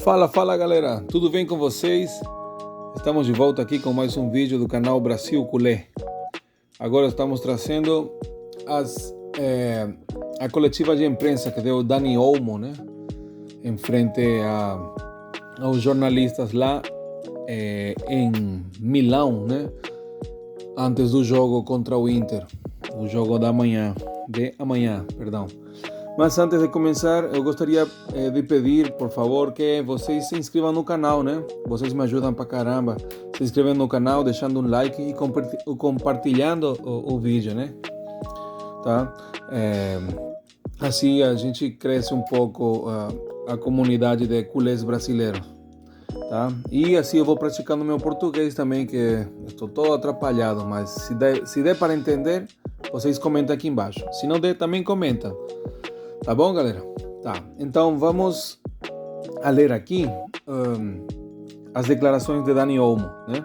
Fala galera, tudo bem com vocês? Estamos de volta aqui com mais um vídeo do canal Brasil Culé. Agora estamos trazendo a coletiva de imprensa que deu o Dani Olmo, né? Em frente aos jornalistas lá em Milão, né? Antes do jogo contra o Inter, o jogo de amanhã, perdão. Mas antes de começar, eu gostaria de pedir, por favor, que vocês se inscrevam no canal, né? Vocês me ajudam pra caramba. Se inscrevendo no canal, deixando um like e compartilhando o vídeo, né? Tá? Assim a gente cresce um pouco a comunidade de culés brasileiros, tá? E assim eu vou praticando meu português também, que estou todo atrapalhado, mas se der para entender, vocês comentam aqui embaixo. Se não der, também comenta. Tá bom, galera? Tá. Então vamos a ler aqui as declarações de Dani Olmo, né?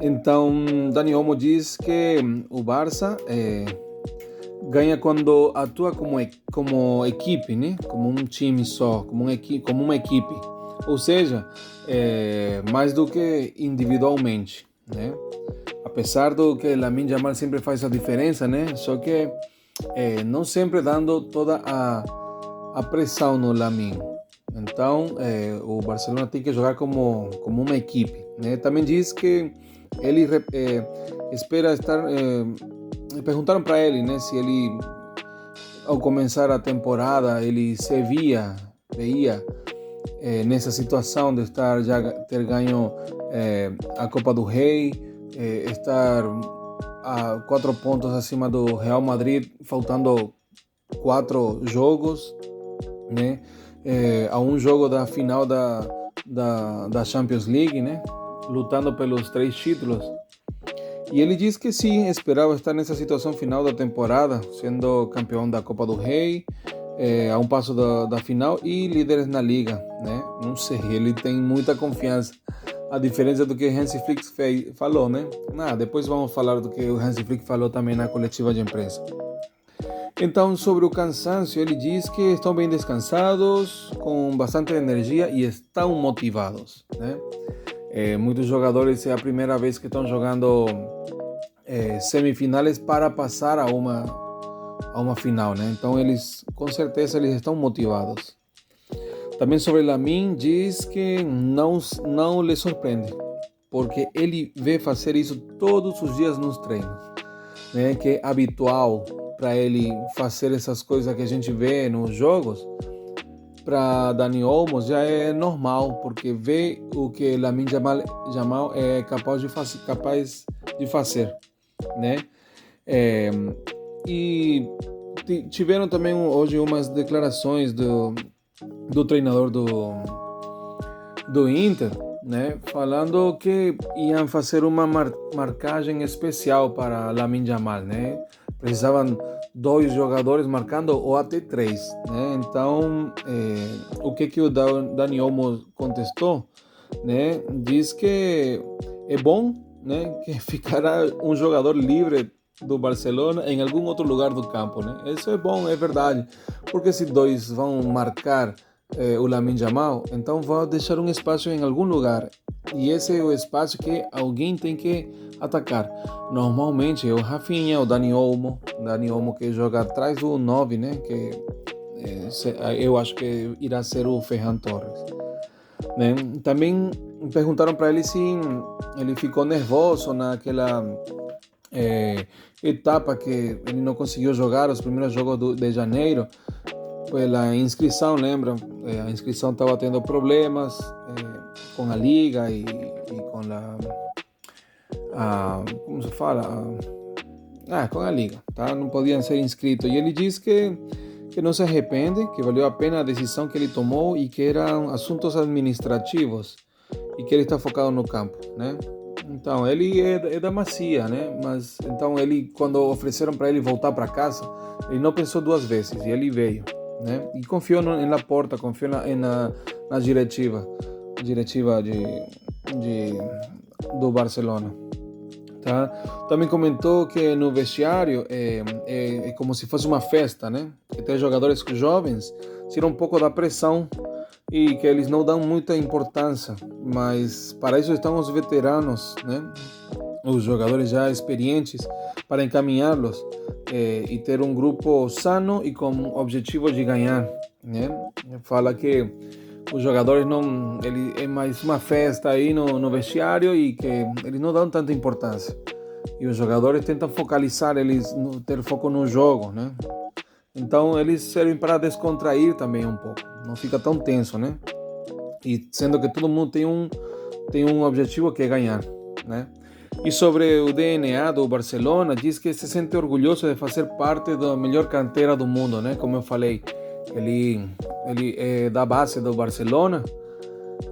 Então, Dani Olmo diz que o Barça ganha quando atua como equipe, né? Como um time só, como uma equipe. Ou seja, mais do que individualmente, né? Apesar do que Lamine Yamal sempre faz a diferença, né? Só que não sempre dando toda a pressão no Lamine. Então, o Barcelona tem que jogar como uma equipe, né? Também diz que ele espera estar... perguntaram para ele, né, se ele, ao começar a temporada, ele se veia nessa situação de ter ganho a Copa do Rei, estar a 4 pontos acima do Real Madrid, faltando 4 jogos, né? A um jogo da final da Champions League, né? Lutando pelos 3 títulos. E ele diz que sim, esperava estar nessa situação final da temporada, sendo campeão da Copa do Rei, a um passo da final e líderes na Liga, né? Não sei, ele tem muita confiança. A diferença do que o Hansi Flick falou, né? Depois vamos falar do que o Hansi Flick falou também na coletiva de imprensa. Então, sobre o cansaço, ele diz que estão bem descansados, com bastante energia e estão motivados, né? Muitos jogadores é a primeira vez que estão jogando semifinais para passar a uma final, né? Então, com certeza, eles estão motivados. Também sobre Lamine, diz que não lhe surpreende, porque ele vê fazer isso todos os dias nos treinos, né? Que é habitual para ele fazer essas coisas que a gente vê nos jogos. Para Dani Olmo já é normal, porque vê o que Lamine Yamal é capaz de fazer, né? E tiveram também hoje umas declarações do treinador do Inter, né, falando que iam fazer uma marcagem especial para Lamine Yamal, né? Precisavam 2 jogadores marcando ou até 3, né? Então, o que o Dani Olmo contestou, né? Diz que é bom, né, que ficará um jogador livre do Barcelona em algum outro lugar do campo, né? Isso é bom, é verdade, porque se 2 vão marcar o Lamine Yamal, então vão deixar um espaço em algum lugar, e esse é o espaço que alguém tem que atacar. Normalmente é o Rafinha, o Dani Olmo que joga atrás do 9, né? Que eu acho que irá ser o Ferran Torres, né? Também perguntaram para ele se ele ficou nervoso naquela etapa que ele não conseguiu jogar os primeiros jogos de janeiro pela inscrição, lembram? A inscrição estava tendo problemas com a liga e com como se fala? Com a liga, tá? Não podiam ser inscritos. E ele diz que não se arrepende, que valeu a pena a decisão que ele tomou e que eram assuntos administrativos e que ele está focado no campo, né? Então, ele é da Masia, né? Mas, então, quando ofereceram para ele voltar para casa, ele não pensou 2 vezes e ele veio, né? E confiou na Laporta, confiou na diretiva do Barcelona. Tá? Também comentou que no vestiário é como se fosse uma festa, né? Que tem jogadores jovens, tira um pouco da pressão e que eles não dão muita importância, mas para isso estão os veteranos, né? Os jogadores já experientes para encaminhá-los e ter um grupo sano e com o objetivo de ganhar, né? Fala que os jogadores não, ele é mais uma festa aí no vestiário e que eles não dão tanta importância. E os jogadores tentam focalizar, eles ter foco no jogo, né? Então eles servem para descontrair também um pouco, não fica tão tenso, né? E sendo que todo mundo tem um objetivo que é ganhar, né? E sobre o DNA do Barcelona, diz que se sente orgulhoso de fazer parte da melhor cantera do mundo, né? Como eu falei, ele é da base do Barcelona,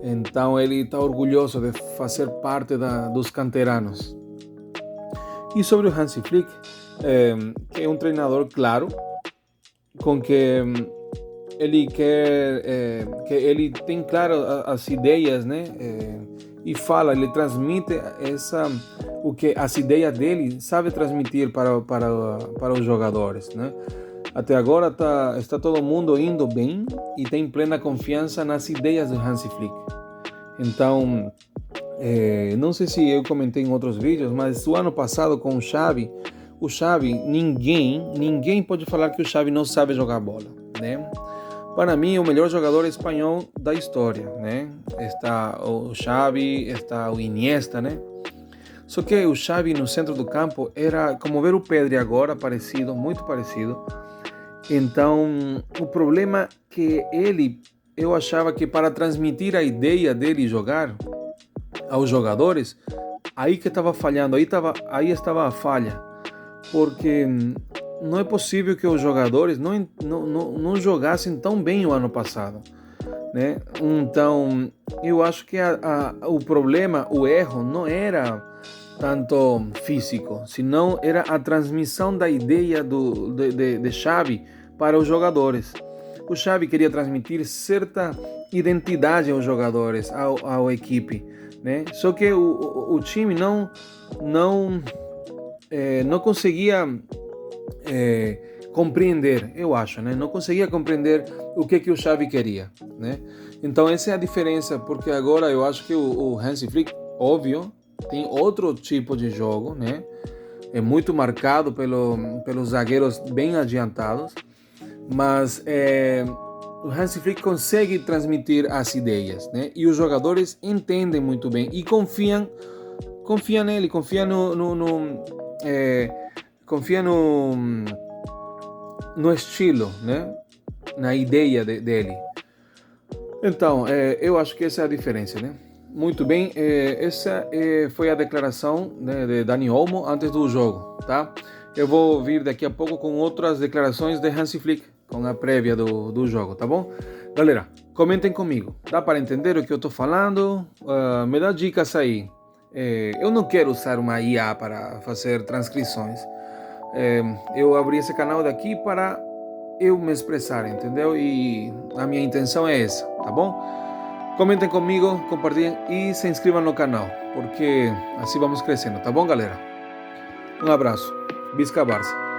então ele está orgulhoso de fazer parte dos canteranos. E sobre o Hansi Flick, que é um treinador claro, com que ele quer, que ele tem claro as ideias, né? E fala, ele transmite o que as ideias dele sabe transmitir para os jogadores, né? Até agora está todo mundo indo bem e tem plena confiança nas ideias do Hansi Flick. Então, não sei se eu comentei em outros vídeos, mas o ano passado com o Xavi, ninguém pode falar que o Xavi não sabe jogar bola, né? Para mim, o melhor jogador espanhol da história, né? Está o Xavi, está o Iniesta, né? Só que o Xavi no centro do campo era como ver o Pedri agora, parecido, muito parecido. Então, o problema que eu achava que para transmitir a ideia dele jogar aos jogadores, aí que estava falhando, aí estava a falha, porque não é possível que os jogadores não jogassem tão bem o ano passado, né? Então, eu acho que o problema, o erro, não era tanto físico, senão era a transmissão da ideia de Xavi para os jogadores. O Xavi queria transmitir certa identidade aos jogadores, à equipe, né? Só que o time não conseguia compreender, eu acho, né? Não conseguia compreender o que o Xavi queria, né? Então essa é a diferença, porque agora eu acho que o Hansi Flick, óbvio, tem outro tipo de jogo, né? É muito marcado pelos zagueiros bem adiantados, mas o Hansi Flick consegue transmitir as ideias, né? E os jogadores entendem muito bem e confiam nele, confia no estilo, né? Na ideia dele. Então, eu acho que essa é a diferença, né? Muito bem, essa foi a declaração, né, de Dani Olmo antes do jogo, tá? Eu vou vir daqui a pouco com outras declarações de Hansi Flick, com a prévia do jogo, tá bom? Galera, comentem comigo, dá para entender o que eu tô falando? Me dá dicas aí. Eu não quero usar uma IA para fazer transcrições. Eu abri esse canal daqui para eu me expressar, entendeu? E a minha intenção é essa, tá bom? Comentem comigo, compartilhem e se inscrevam no canal, porque assim vamos crescendo, tá bom, galera? Um abraço. Visca Barça.